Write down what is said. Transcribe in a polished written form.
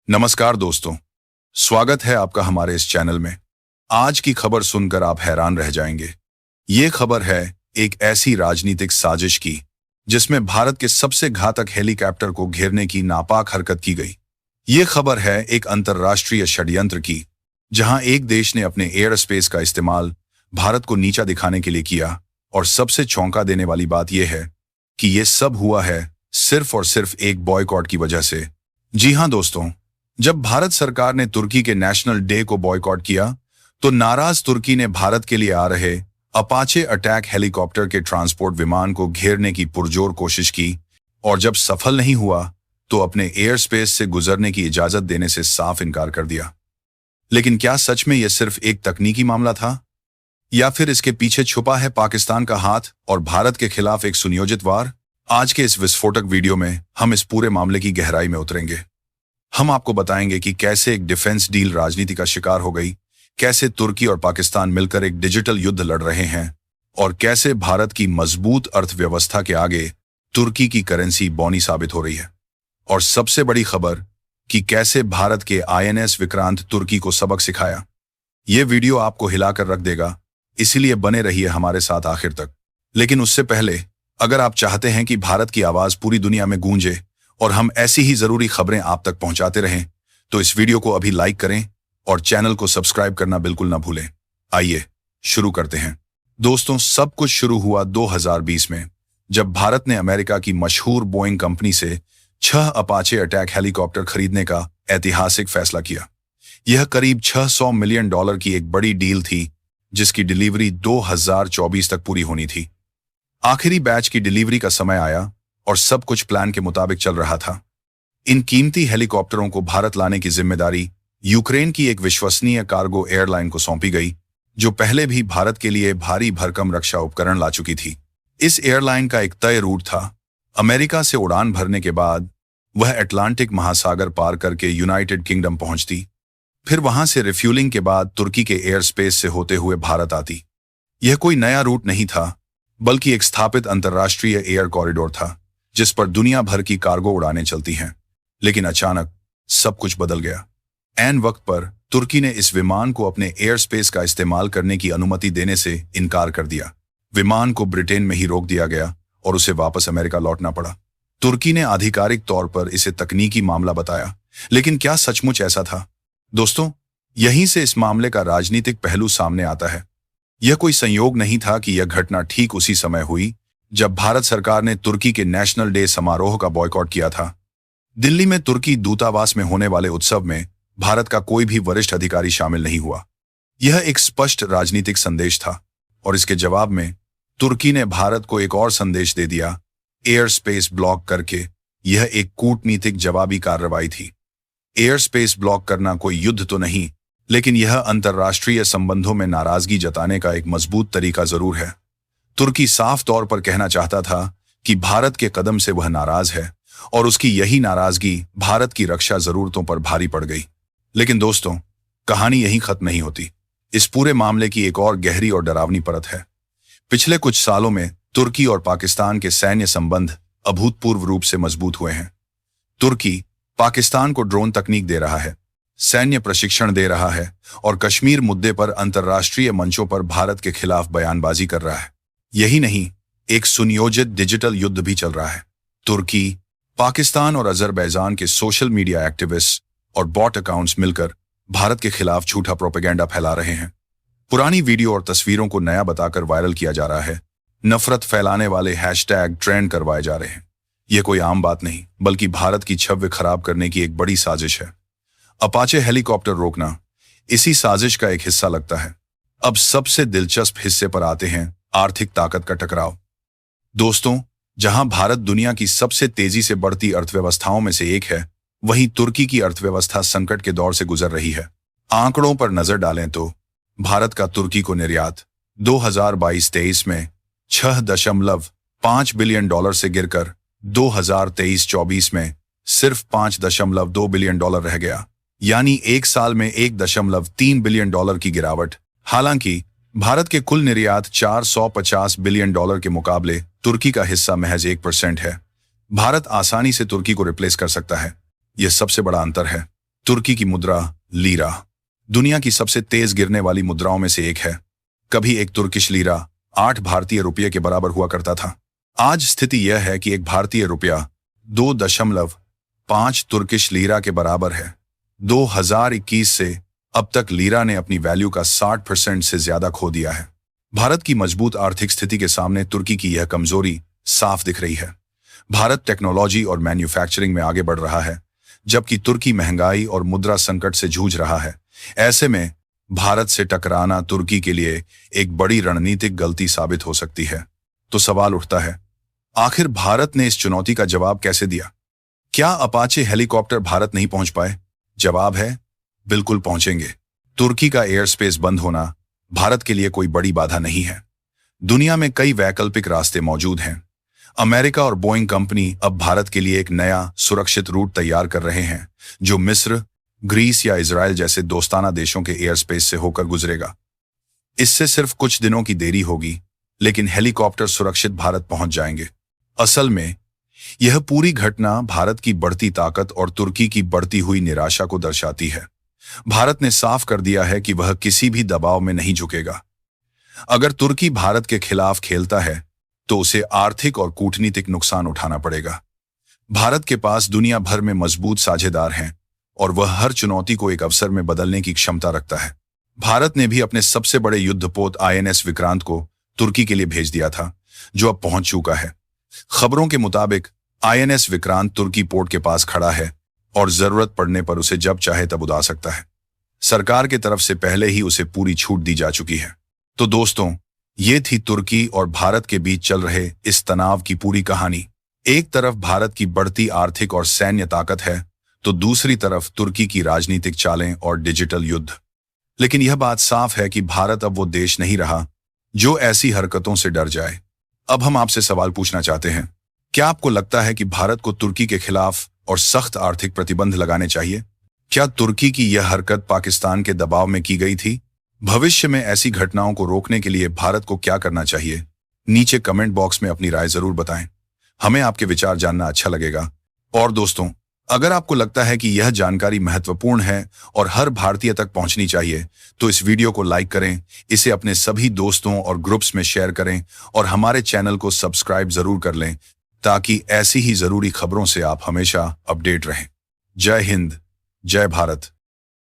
नमस्कार दोस्तों, स्वागत है आपका हमारे इस चैनल में। आज की खबर सुनकर आप हैरान रह जाएंगे। ये खबर है एक ऐसी राजनीतिक साजिश की जिसमें भारत के सबसे घातक हेलीकॉप्टर को घेरने की नापाक हरकत की गई। ये खबर है एक अंतर्राष्ट्रीय षड्यंत्र की, जहां एक देश ने अपने एयर स्पेस का इस्तेमाल भारत को नीचा दिखाने के लिए किया। और सबसे चौंका देने वाली बात यह है कि यह सब हुआ है सिर्फ और सिर्फ एक बॉयकॉट की वजह से। जी हां दोस्तों, जब भारत सरकार ने तुर्की के नेशनल डे को बॉयकॉट किया तो नाराज तुर्की ने भारत के लिए आ रहे अपाचे अटैक हेलीकॉप्टर के ट्रांसपोर्ट विमान को घेरने की पुरजोर कोशिश की, और जब सफल नहीं हुआ तो अपने एयर स्पेस से गुजरने की इजाजत देने से साफ इनकार कर दिया। लेकिन क्या सच में यह सिर्फ एक तकनीकी मामला था, या फिर इसके पीछे छुपा है पाकिस्तान का हाथ और भारत के खिलाफ एक सुनियोजित वार? आज के इस विस्फोटक वीडियो में हम इस पूरे मामले की गहराई में उतरेंगे। हम आपको बताएंगे कि कैसे एक डिफेंस डील राजनीति का शिकार हो गई, कैसे तुर्की और पाकिस्तान मिलकर एक डिजिटल युद्ध लड़ रहे हैं, और कैसे भारत की मजबूत अर्थव्यवस्था के आगे तुर्की की करेंसी बौनी साबित हो रही है। और सबसे बड़ी खबर कि कैसे भारत के INS विक्रांत तुर्की को सबक सिखाया। यह वीडियो आपको हिलाकर रख देगा, इसीलिए बने रहिए हमारे साथ आखिर तक। लेकिन उससे पहले, अगर आप चाहते हैं कि भारत की आवाज पूरी दुनिया में गूंजे और हम ऐसी ही जरूरी खबरें आप तक पहुंचाते रहें, तो इस वीडियो को अभी लाइक करें और चैनल को सब्सक्राइब करना बिल्कुल ना भूलें। आइए शुरू करते हैं। दोस्तों, सब कुछ शुरू हुआ 2020 में, जब भारत ने अमेरिका की मशहूर बोइंग कंपनी से 6 अपाचे अटैक हेलीकॉप्टर खरीदने का ऐतिहासिक फैसला किया। यह करीब $600 मिलियन की एक बड़ी डील थी, जिसकी डिलीवरी 2024 तक पूरी होनी थी। आखिरी बैच की डिलीवरी का समय आया और सब कुछ प्लान के मुताबिक चल रहा था। इन कीमती हेलीकॉप्टरों को भारत लाने की जिम्मेदारी यूक्रेन की एक विश्वसनीय कार्गो एयरलाइन को सौंपी गई, जो पहले भी भारत के लिए भारी भरकम रक्षा उपकरण ला चुकी थी। इस एयरलाइन का एक तय रूट था। अमेरिका से उड़ान भरने के बाद वह अटलांटिक महासागर पार करके यूनाइटेड किंगडम पहुंचती, फिर वहां से रिफ्यूलिंग के बाद तुर्की के एयर स्पेस से होते हुए भारत आती। यह कोई नया रूट नहीं था, बल्कि एक स्थापित अंतर्राष्ट्रीय एयर कॉरिडोर था, जिस पर दुनिया भर की कार्गो उड़ानें चलती हैं। लेकिन अचानक सब कुछ बदल गया। ऐन वक्त पर तुर्की ने इस विमान को अपने एयर स्पेस का इस्तेमाल करने की अनुमति देने से इनकार कर दिया। विमान को ब्रिटेन में ही रोक दिया गया और उसे वापस अमेरिका लौटना पड़ा। तुर्की ने आधिकारिक तौर पर इसे तकनीकी मामला बताया, लेकिन क्या सचमुच ऐसा था? दोस्तों, यहीं से इस मामले का राजनीतिक पहलू सामने आता है। यह कोई संयोग नहीं था कि यह घटना ठीक उसी समय हुई जब भारत सरकार ने तुर्की के नेशनल डे समारोह का बॉयकॉट किया था। दिल्ली में तुर्की दूतावास में होने वाले उत्सव में भारत का कोई भी वरिष्ठ अधिकारी शामिल नहीं हुआ। यह एक स्पष्ट राजनीतिक संदेश था, और इसके जवाब में तुर्की ने भारत को एक और संदेश दे दिया, एयर स्पेस ब्लॉक करके। यह एक कूटनीतिक जवाबी कार्रवाई थी। एयर स्पेस ब्लॉक करना कोई युद्ध तो नहीं, लेकिन यह अंतर्राष्ट्रीय संबंधों में नाराजगी जताने का एक मजबूत तरीका जरूर है। तुर्की साफ तौर पर कहना चाहता था कि भारत के कदम से वह नाराज है, और उसकी यही नाराजगी भारत की रक्षा जरूरतों पर भारी पड़ गई। लेकिन दोस्तों, कहानी यहीं खत्म नहीं होती। इस पूरे मामले की एक और गहरी और डरावनी परत है। पिछले कुछ सालों में तुर्की और पाकिस्तान के सैन्य संबंध अभूतपूर्व रूप से मजबूत हुए हैं। तुर्की पाकिस्तान को ड्रोन तकनीक दे रहा है, सैन्य प्रशिक्षण दे रहा है, और कश्मीर मुद्दे पर अंतर्राष्ट्रीय मंचों पर भारत के खिलाफ बयानबाजी कर रहा है। यही नहीं, एक सुनियोजित डिजिटल युद्ध भी चल रहा है। तुर्की, पाकिस्तान और अजरबैजान के सोशल मीडिया एक्टिविस्ट और बॉट अकाउंट्स मिलकर भारत के खिलाफ झूठा प्रोपेगेंडा फैला रहे हैं। पुरानी वीडियो और तस्वीरों को नया बताकर वायरल किया जा रहा है। नफरत फैलाने वाले हैशटैग ट्रेंड करवाए जा रहे हैं। यह कोई आम बात नहीं, बल्कि भारत की छवि खराब करने की एक बड़ी साजिश है। अपाचे हेलीकॉप्टर रोकना इसी साजिश का एक हिस्सा लगता है। अब सबसे दिलचस्प हिस्से पर आते हैं, आर्थिक ताकत का टकराव। दोस्तों, जहां भारत दुनिया की सबसे तेजी से बढ़ती अर्थव्यवस्थाओं में से एक है, वहीं तुर्की की अर्थव्यवस्था संकट के दौर से गुजर रही है। आंकड़ों पर नजर डालें तो भारत का तुर्की को निर्यात 2022-23 में $6.5 बिलियन से गिरकर 2023-24 में सिर्फ $5.2 बिलियन रह गया, यानी एक साल में $1.3 बिलियन की गिरावट। हालांकि भारत के कुल निर्यात $450 बिलियन के मुकाबले तुर्की का हिस्सा महज 1% है। भारत आसानी से तुर्की को रिप्लेस कर सकता है। यह सबसे बड़ा अंतर है। तुर्की की मुद्रा लीरा दुनिया की सबसे तेज गिरने वाली मुद्राओं में से एक है। कभी एक तुर्किश लीरा 8 भारतीय रुपये के बराबर हुआ करता था। आज स्थिति यह है कि एक भारतीय रुपया 2.5 तुर्किश लीरा के बराबर है। 2021 से अब तक लीरा ने अपनी वैल्यू का 60% से ज्यादा खो दिया है। भारत की मजबूत आर्थिक स्थिति के सामने तुर्की की यह कमजोरी साफ दिख रही है। भारत टेक्नोलॉजी और मैन्युफैक्चरिंग में आगे बढ़ रहा है, जबकि तुर्की महंगाई और मुद्रा संकट से जूझ रहा है। ऐसे में भारत से टकराना तुर्की के लिए एक बड़ी रणनीतिक गलती साबित हो सकती है। तो सवाल उठता है, आखिर भारत ने इस चुनौती का जवाब कैसे दिया? क्या अपाचे हेलीकॉप्टर भारत नहीं पहुंच पाए? जवाब है, बिल्कुल पहुंचेंगे। तुर्की का एयर स्पेस बंद होना भारत के लिए कोई बड़ी बाधा नहीं है। दुनिया में कई वैकल्पिक रास्ते मौजूद हैं। अमेरिका और बोइंग कंपनी अब भारत के लिए एक नया सुरक्षित रूट तैयार कर रहे हैं, जो मिस्र, ग्रीस या इजराइल जैसे दोस्ताना देशों के एयर स्पेस से होकर गुजरेगा। इससे सिर्फ कुछ दिनों की देरी होगी, लेकिन हेलीकॉप्टर सुरक्षित भारत पहुंच जाएंगे। असल में यह पूरी घटना भारत की बढ़ती ताकत और तुर्की की बढ़ती हुई निराशा को दर्शाती है। भारत ने साफ कर दिया है कि वह किसी भी दबाव में नहीं झुकेगा। अगर तुर्की भारत के खिलाफ खेलता है तो उसे आर्थिक और कूटनीतिक नुकसान उठाना पड़ेगा। भारत के पास दुनिया भर में मजबूत साझेदार हैं और वह हर चुनौती को एक अवसर में बदलने की क्षमता रखता है। भारत ने भी अपने सबसे बड़े युद्धपोत INS विक्रांत को तुर्की के लिए भेज दिया था, जो अब पहुंच चुका है। खबरों के मुताबिक INS विक्रांत तुर्की पोर्ट के पास खड़ा है और जरूरत पड़ने पर उसे जब चाहे तब उड़ा सकता है। सरकार की तरफ से पहले ही उसे पूरी छूट दी जा चुकी है। तो दोस्तों, ये थी तुर्की और भारत के बीच चल रहे इस तनाव की पूरी कहानी। एक तरफ भारत की बढ़ती आर्थिक और सैन्य ताकत है, तो दूसरी तरफ तुर्की की राजनीतिक चालें और डिजिटल युद्ध। लेकिन यह बात साफ है कि भारत अब वो देश नहीं रहा जो ऐसी हरकतों से डर जाए। अब हम आपसे सवाल पूछना चाहते हैं, क्या आपको लगता है कि भारत को तुर्की के खिलाफ और सख्त आर्थिक प्रतिबंध लगाने चाहिए? क्या तुर्की की यह हरकत पाकिस्तान के दबाव में की गई थी? भविष्य में ऐसी घटनाओं को रोकने के लिए भारत को क्या करना चाहिए? नीचे कमेंट बॉक्स में अपनी राय जरूर बताएं। हमें आपके विचार जानना अच्छा लगेगा। और दोस्तों, अगर आपको लगता है कि यह जानकारी महत्वपूर्ण है और हर भारतीय तक पहुंचनी चाहिए, तो इस वीडियो को लाइक करें, इसे अपने सभी दोस्तों और ग्रुप्स में शेयर करें और हमारे चैनल को सब्सक्राइब जरूर कर लें, ताकि ऐसी ही जरूरी खबरों से आप हमेशा अपडेट रहें। जय हिंद, जय भारत।